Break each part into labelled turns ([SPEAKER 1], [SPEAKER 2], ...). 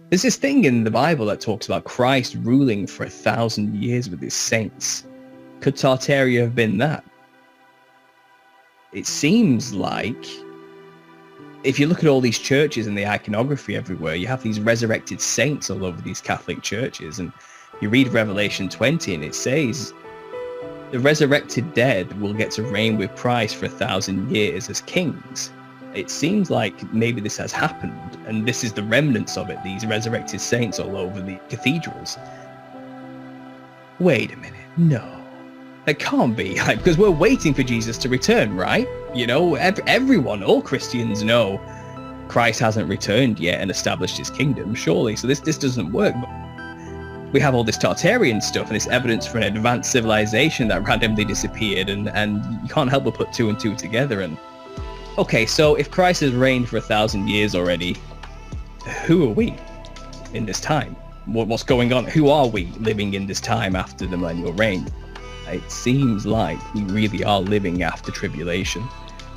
[SPEAKER 1] There's this thing in the Bible that talks about Christ ruling for 1,000 years with his saints. Could Tartaria have been that? It seems like, if you look at all these churches and the iconography everywhere, you have these resurrected saints all over these Catholic churches. And you read Revelation 20 and it says, the resurrected dead will get to reign with Christ for 1,000 years as kings. It seems like maybe this has happened, and this is the remnants of it, these resurrected saints all over the cathedrals. Wait a minute, no. That can't be, because we're waiting for Jesus to return, right? You know, everyone, all Christians know Christ hasn't returned yet and established his kingdom, surely, so this doesn't work. But we have all this Tartarian stuff and this evidence for an advanced civilization that randomly disappeared, and you can't help but put two and two together. And okay, so if Christ has reigned for 1,000 years already, who are we in this time? What's going on? Who are we living in this time after the millennial reign? It seems like we really are living after tribulation.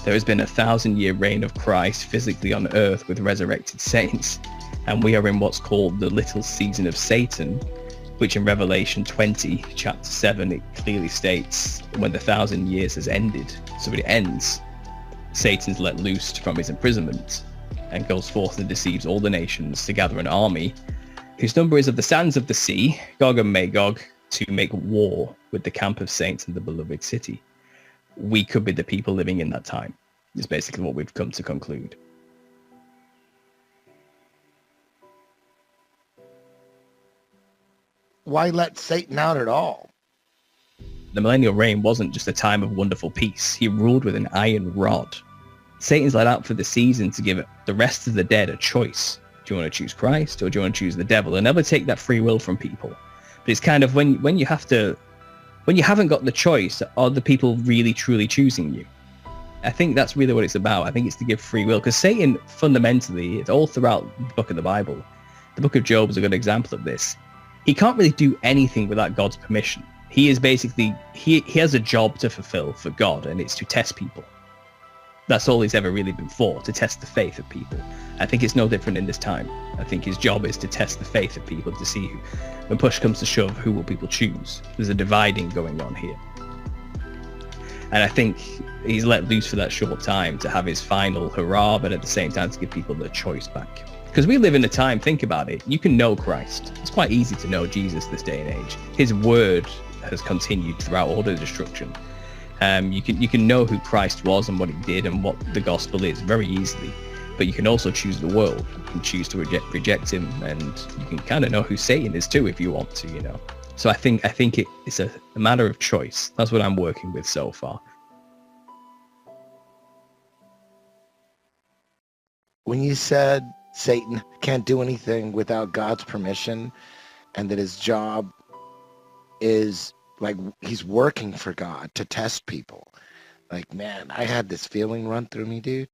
[SPEAKER 1] There has been a 1,000-year reign of Christ physically on earth with resurrected saints, and we are in what's called the little season of Satan, which in Revelation 20, chapter 7, it clearly states when the 1,000 years has ended. So it ends. Satan's let loose from his imprisonment and goes forth and deceives all the nations to gather an army whose number is of the sands of the sea, Gog and Magog, to make war with the camp of saints in the beloved city. We could be the people living in that time, is basically what we've come to conclude.
[SPEAKER 2] Why let Satan out at all?
[SPEAKER 1] The millennial reign wasn't just a time of wonderful peace. He ruled with an iron rod. Satan's let out for the season to give the rest of the dead a choice. Do you want to choose Christ or do you want to choose the devil? And never take that free will from people. But it's kind of when you haven't got the choice, are the people really truly choosing you? I think that's really what it's about. I think it's to give free will, because Satan fundamentally, it's all throughout the book of the Bible. The book of Job is a good example of this. He can't really do anything without God's permission. He is basically, he has a job to fulfill for God, and it's to test people. That's all he's ever really been for, to test the faith of people. I think it's no different in this time. I think his job is to test the faith of people, to see who, when push comes to shove, who will people choose. There's a dividing going on here. And I think he's let loose for that short time to have his final hurrah, but at the same time to give people the choice back. Because we live in a time, think about it, you can know Christ. It's quite easy to know Jesus this day and age. His word has continued throughout all the destruction. You can know who Christ was and what he did and what the gospel is very easily. But you can also choose the world. You can choose to reject him, and you can kind of know who Satan is too if you want to, you know. So I think it's a matter of choice. That's what I'm working with so far.
[SPEAKER 2] When you said Satan can't do anything without God's permission, and that his job is like he's working for God to test people. Like, man, I had this feeling run through me, dude.